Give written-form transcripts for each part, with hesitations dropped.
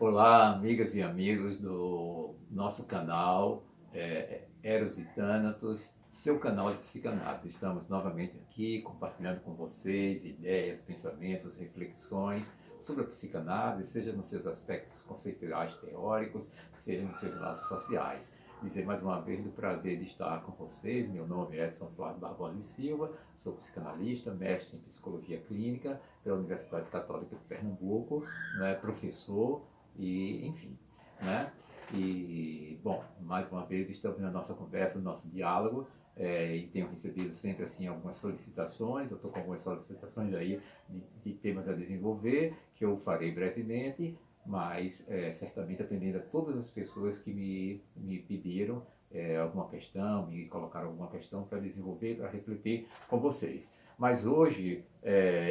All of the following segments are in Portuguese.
Olá, amigas e amigos do nosso canal Eros e Thanatos, seu canal de psicanálise. Estamos novamente aqui compartilhando com vocês ideias, pensamentos, reflexões sobre a psicanálise, seja nos seus aspectos conceituais teóricos, seja nos seus laços sociais. Dizer mais uma vez do prazer de estar com vocês. Meu nome é Edson Flávio Barbosa e Silva, sou psicanalista, mestre em psicologia clínica pela Universidade Católica de Pernambuco, né, professor e, enfim, né? E, bom, mais uma vez estamos na nossa conversa, no nosso diálogo, e tenho recebido sempre, assim, algumas solicitações. Eu estou com algumas solicitações aí de temas a desenvolver, que eu farei brevemente, mas certamente atendendo a todas as pessoas que me pediram alguma questão, me colocaram alguma questão para desenvolver, para refletir com vocês. Mas hoje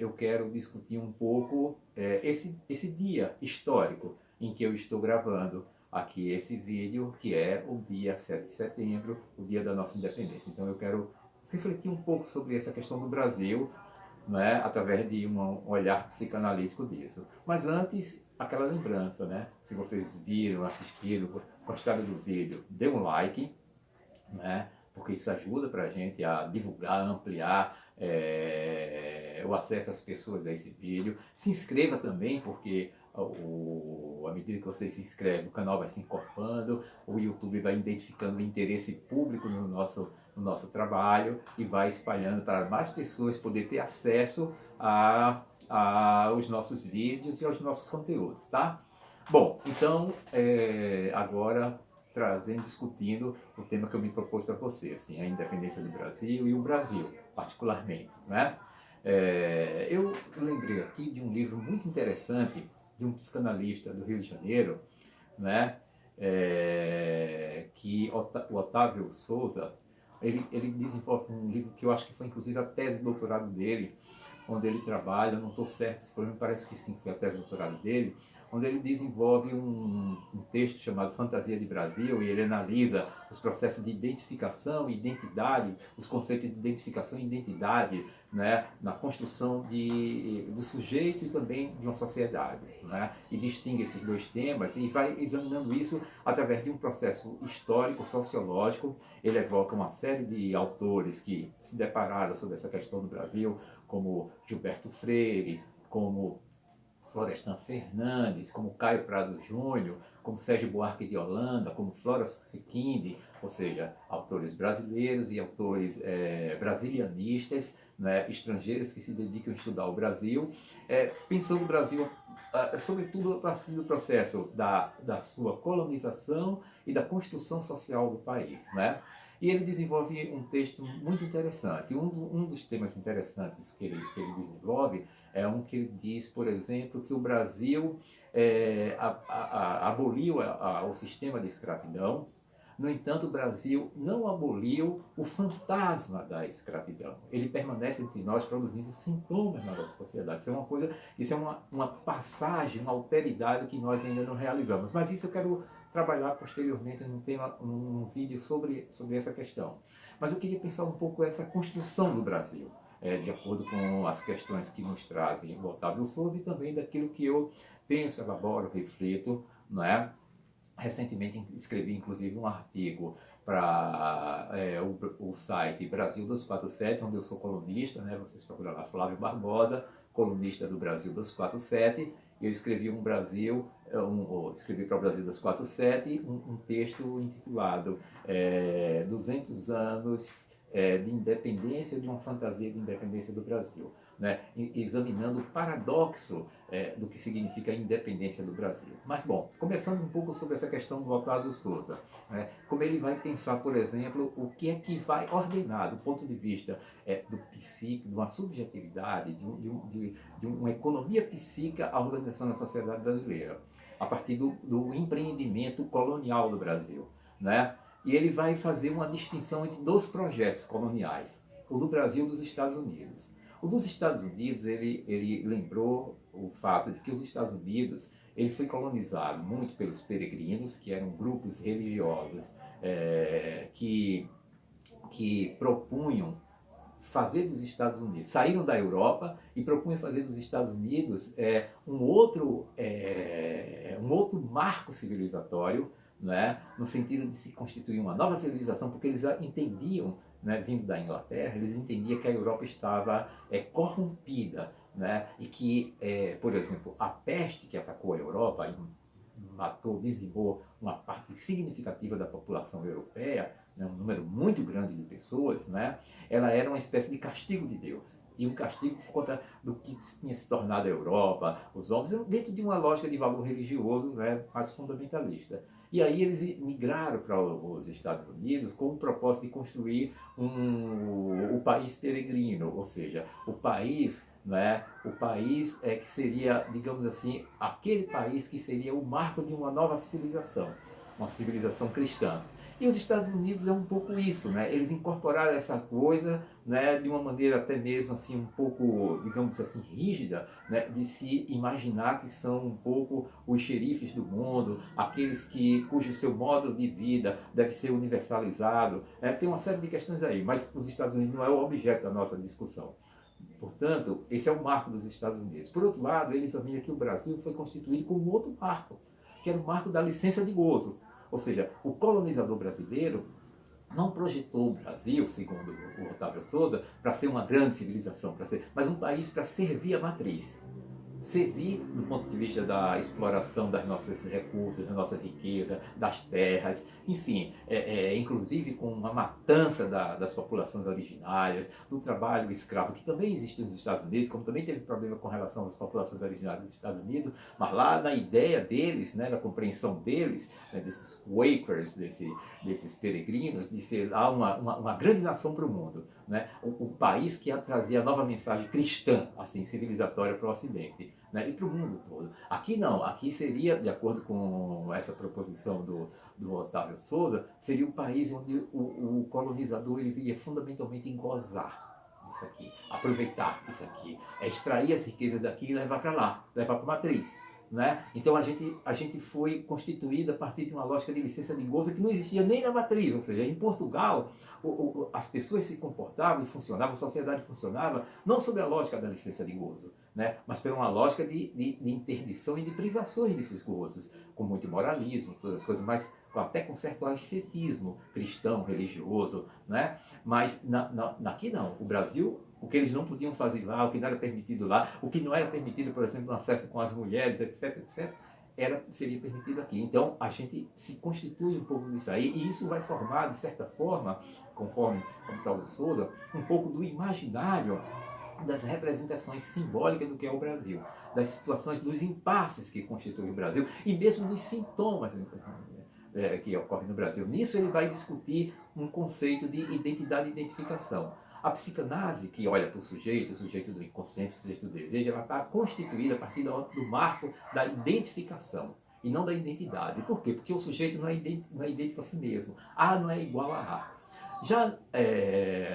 eu quero discutir um pouco esse dia histórico em que eu estou gravando aqui esse vídeo, que é o dia 7 de setembro, o dia da nossa independência. Então eu quero refletir um pouco sobre essa questão do Brasil, né, através de um olhar psicanalítico disso. Mas antes, aquela lembrança, né? Se vocês viram, assistiram, gostaram do vídeo, dê um like, né? Porque isso ajuda para a gente a divulgar, ampliar o acesso às pessoas a esse vídeo. Se inscreva também, porque à medida que você se inscreve, o canal vai se encorpando, o YouTube vai identificando o interesse público no nosso trabalho e vai espalhando para mais pessoas poder ter acesso aos nossos vídeos e aos nossos conteúdos, tá? Bom, então, agora discutindo o tema que eu me propus para você, assim, a independência do Brasil e o Brasil, particularmente, né? Eu lembrei aqui de um livro muito interessante de um psicanalista do Rio de Janeiro, né? O Otávio Souza, ele desenvolve um livro que eu acho que foi inclusive a tese de doutorado dele, onde ele trabalha, não estou certo se foi, me parece que sim, foi a tese de doutorado dele, onde ele desenvolve um texto chamado Fantasia de Brasil, e ele analisa os processos de identificação e identidade, os conceitos de identificação e identidade, né, na construção do sujeito e também de uma sociedade, né, e distingue esses dois temas e vai examinando isso através de um processo histórico, sociológico. Ele evoca uma série de autores que se depararam sobre essa questão do Brasil, como Gilberto Freire, como Florestan Fernandes, como Caio Prado Júnior, como Sérgio Buarque de Holanda, como Flora Siquinde, ou seja, autores brasileiros e autores brasilianistas, né, estrangeiros que se dedicam a estudar o Brasil, pensando o Brasil, sobretudo a partir do processo da sua colonização e da construção social do país, né? E ele desenvolve um texto muito interessante. Um dos temas interessantes que ele desenvolve é um que ele diz, por exemplo, que o Brasil aboliu o sistema de escravidão. No entanto, o Brasil não aboliu o fantasma da escravidão. Ele permanece entre nós produzindo sintomas na nossa sociedade. Isso é uma passagem, uma alteridade que nós ainda não realizamos. Mas isso eu quero trabalhar posteriormente num vídeo sobre essa questão. Mas eu queria pensar um pouco essa construção do Brasil, de acordo com as questões que nos trazem o Otávio Souza e também daquilo que eu penso, elaboro, reflito, não é? Recentemente escrevi, inclusive, um artigo para o site Brasil 247, onde eu sou colunista, né? Vocês procuram lá, Flávio Barbosa, colunista do Brasil 247. Eu escrevi escrevi para o Brasil 247 um texto intitulado 200 anos de independência, de uma fantasia de independência do Brasil, né? Examinando o paradoxo do que significa a independência do Brasil. Mas, bom, começando um pouco sobre essa questão do Otávio Souza, né? Como ele vai pensar, por exemplo, o que é que vai ordenar, do ponto de vista do psíquico, de uma subjetividade, de uma economia psíquica, a organização da sociedade brasileira, a partir do empreendimento colonial do Brasil, né? E ele vai fazer uma distinção entre dois projetos coloniais, o do Brasil e dos Estados Unidos. O dos Estados Unidos, ele lembrou o fato de que os Estados Unidos ele foi colonizado muito pelos peregrinos, que eram grupos religiosos que propunham fazer dos Estados Unidos, saíram da Europa e propunham fazer dos Estados Unidos um outro marco civilizatório, né, no sentido de se constituir uma nova civilização, porque eles entendiam, né, vindo da Inglaterra, eles entendiam que a Europa estava corrompida, né, e que, por exemplo, a peste que atacou a Europa e matou, dizimou uma parte significativa da população europeia, né, um número muito grande de pessoas, né, ela era uma espécie de castigo de Deus. E um castigo por conta do que tinha se tornado a Europa, os homens, dentro de uma lógica de valor religioso, né, mais fundamentalista. E aí eles migraram para os Estados Unidos com o propósito de construir o país peregrino, ou seja, o país, né, o país que seria, digamos assim, aquele país que seria o marco de uma nova civilização, uma civilização cristã. E os Estados Unidos é um pouco isso, né? Eles incorporaram essa coisa, né, de uma maneira até mesmo assim um pouco, digamos assim, rígida, né, de se imaginar que são um pouco os xerifes do mundo, aqueles cujo seu modo de vida deve ser universalizado. Tem uma série de questões aí, mas os Estados Unidos não é o objeto da nossa discussão. Portanto, esse é o marco dos Estados Unidos. Por outro lado, ele examina que o Brasil foi constituído como outro marco, que era o marco da licença de gozo. Ou seja, o colonizador brasileiro não projetou o Brasil, segundo o Otávio Souza, para ser uma grande civilização, mas um país para servir a matriz. Servir do ponto de vista da exploração das nossas recursos, da nossa riqueza, das terras, enfim, inclusive com uma matança das populações originárias, do trabalho escravo, que também existe nos Estados Unidos, como também teve problema com relação às populações originárias dos Estados Unidos, mas lá na ideia deles, né, na compreensão deles, né, desses Quakers, desses peregrinos, de ser lá uma grande nação para o mundo, né, o país que trazia a nova mensagem cristã, assim, civilizatória para o Ocidente. Né, e para o mundo todo. Aqui não, aqui seria, de acordo com essa proposição do Otávio Souza, seria um país onde o colonizador ele ia fundamentalmente gozar disso aqui, aproveitar isso aqui, extrair as riquezas daqui e levar para lá, levar para a matriz. Né? Então a gente foi constituído a partir de uma lógica de licença de gozo que não existia nem na matriz, ou seja, em Portugal as pessoas se comportavam e funcionavam, a sociedade funcionava não sob a lógica da licença de gozo, né? Mas por uma lógica de interdição e de privações desses gozos, com muito moralismo, todas as coisas, mas até com certo ascetismo cristão, religioso, né? Mas aqui não, o Brasil, o que eles não podiam fazer lá, o que não era permitido lá, o que não era permitido, por exemplo, no acesso com as mulheres, etc, etc, seria permitido aqui. Então, a gente se constitui um pouco disso aí, e isso vai formar, de certa forma, conforme o Otávio Souza, um pouco do imaginário das representações simbólicas do que é o Brasil, das situações, dos impasses que constituem o Brasil, e mesmo dos sintomas que ocorrem no Brasil. Nisso ele vai discutir um conceito de identidade e identificação. A psicanálise, que olha para o sujeito do inconsciente, o sujeito do desejo, ela está constituída a partir do marco da identificação e não da identidade. Por quê? Porque o sujeito não é idêntico a si mesmo. A não é igual a A. Já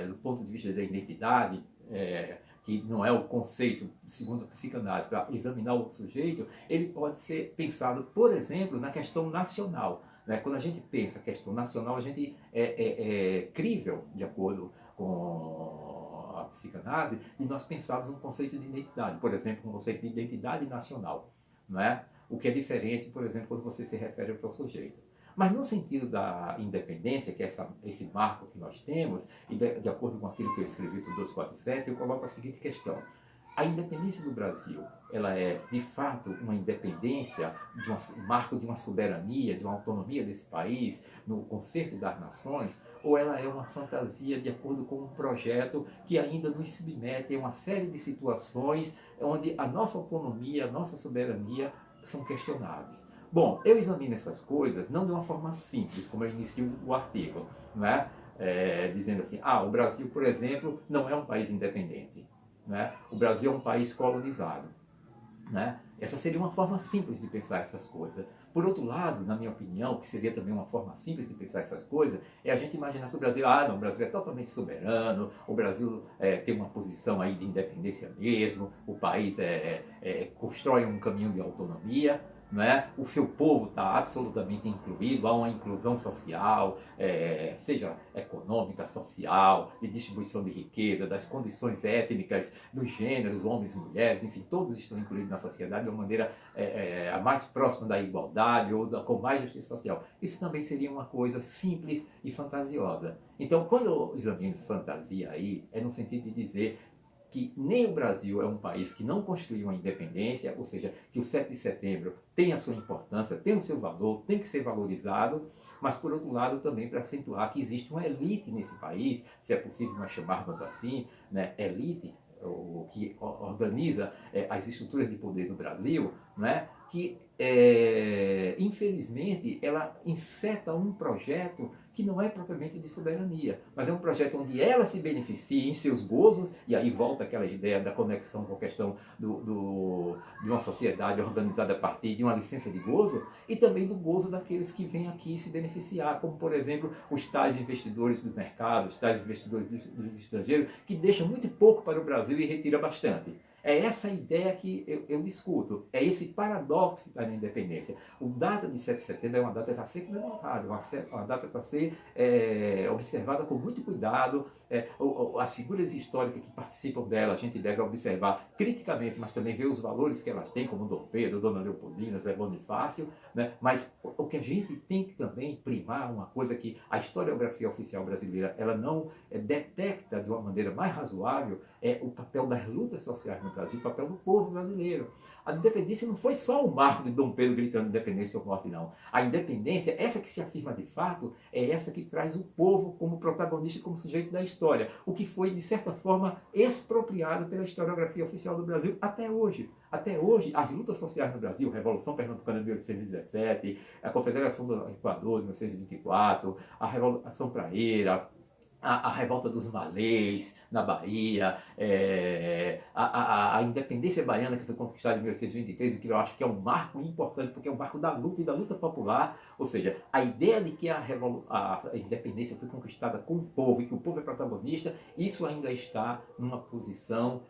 do ponto de vista da identidade, que não é o conceito, segundo a psicanálise, para examinar o sujeito, ele pode ser pensado, por exemplo, na questão nacional. Né? Quando a gente pensa a questão nacional, a gente é crível, de acordo com a psicanálise, de nós pensarmos um conceito de identidade, por exemplo, um conceito de identidade nacional, não é? O que é diferente, por exemplo, quando você se refere ao sujeito. Mas no sentido da independência, que é esse marco que nós temos, e de acordo com aquilo que eu escrevi para o 247, eu coloco a seguinte questão. A independência do Brasil, ela é, de fato, uma independência, um marco de uma soberania, de uma autonomia desse país, no concerto das nações, ou ela é uma fantasia de acordo com um projeto que ainda nos submete a uma série de situações onde a nossa autonomia, a nossa soberania são questionáveis? Bom, eu examino essas coisas não de uma forma simples, como eu inicio o artigo, né? Dizendo assim, o Brasil, por exemplo, não é um país independente. Né? O Brasil é um país colonizado. Né? Essa seria uma forma simples de pensar essas coisas. Por outro lado, na minha opinião, que seria também uma forma simples de pensar essas coisas, é a gente imaginar que o Brasil, não, o Brasil é totalmente soberano, o Brasil tem uma posição aí de independência mesmo, o país constrói um caminho de autonomia. não é? O seu povo está absolutamente incluído, há uma inclusão social, seja econômica, social, de distribuição de riqueza, das condições étnicas, dos gêneros, homens e mulheres, enfim, todos estão incluídos na sociedade de uma maneira a mais próxima da igualdade ou com mais justiça social. Isso também seria uma coisa simples e fantasiosa. Então, quando eu examino fantasia aí, é no sentido de dizer que nem o Brasil é um país que não construiu uma independência, ou seja, que o 7 de setembro tem a sua importância, tem o seu valor, tem que ser valorizado, mas por outro lado também para acentuar que existe uma elite nesse país, se é possível nós chamarmos assim, né, elite, o que organiza as estruturas de poder do Brasil, né, que infelizmente ela inseta um projeto que não é propriamente de soberania, mas é um projeto onde ela se beneficia em seus gozos, e aí volta aquela ideia da conexão com a questão de uma sociedade organizada a partir de uma licença de gozo, e também do gozo daqueles que vêm aqui se beneficiar, como por exemplo os tais investidores do mercado, os tais investidores do estrangeiro, que deixam muito pouco para o Brasil e retira bastante. É essa ideia que eu discuto, é esse paradoxo que está na independência. O data de 7 de setembro é uma data para ser comemorada, uma data para ser observada com muito cuidado. As figuras históricas que participam dela, a gente deve observar criticamente, mas também ver os valores que elas têm, como Dom Pedro, Dona Leopoldina, Zé Bonifácio, né? Mas o que a gente tem que também primar, uma coisa que a historiografia oficial brasileira ela não detecta de uma maneira mais razoável, é o papel das lutas sociais no Brasil, o papel do povo brasileiro. A independência não foi só o marco de Dom Pedro gritando independência ou morte, não. A independência, essa que se afirma de fato, é essa que traz o povo como protagonista, como sujeito da história, o que foi, de certa forma, expropriado pela historiografia oficial do Brasil até hoje. Até hoje, as lutas sociais no Brasil, a Revolução Pernambucana de 1817, a Confederação do Equador de 1924, a Revolução Praeira, a revolta dos malês na Bahia, a independência baiana que foi conquistada em 1823 e que eu acho que é um marco importante porque é um marco da luta e da luta popular, ou seja, a ideia de que a independência foi conquistada com o povo e que o povo é protagonista, isso ainda está numa posição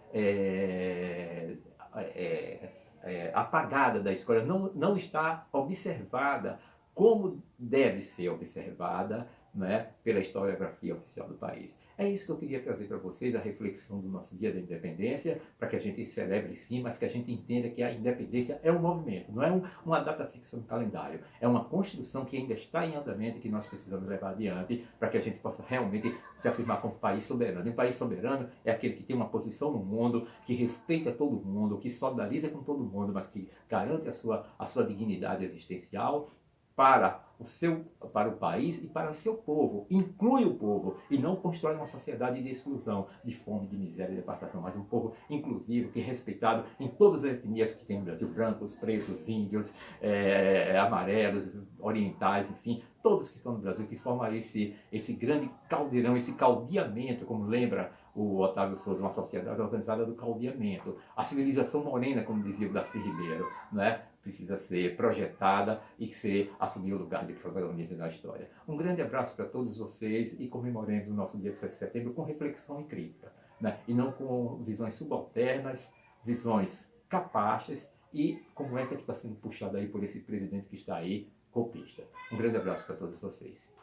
apagada da história, não está observada como deve ser observada, né, pela historiografia oficial do país. É isso que eu queria trazer para vocês, a reflexão do nosso Dia da Independência, para que a gente celebre sim, mas que a gente entenda que a independência é um movimento, não é uma data fixa no calendário, é uma construção que ainda está em andamento e que nós precisamos levar adiante para que a gente possa realmente se afirmar como país soberano. E um país soberano é aquele que tem uma posição no mundo, que respeita todo mundo, que solidariza com todo mundo, mas que garante a sua dignidade existencial, para o país e para seu povo, inclui o povo e não constrói uma sociedade de exclusão, de fome, de miséria e de apartação, mas um povo inclusivo, que é respeitado em todas as etnias que tem no Brasil, brancos, pretos, índios, amarelos, orientais, enfim, todos que estão no Brasil, que formam esse grande caldeirão, esse caldeamento, como lembra o Otávio Souza, uma sociedade organizada do caldeamento. A civilização morena, como dizia o Darcy Ribeiro, né, precisa ser projetada e assumir o lugar de protagonista da história. Um grande abraço para todos vocês e comemoremos o nosso dia de 7 de setembro com reflexão e crítica, né, e não com visões subalternas, visões capazes e como essa que está sendo puxada aí por esse presidente que está aí, golpista. Um grande abraço para todos vocês.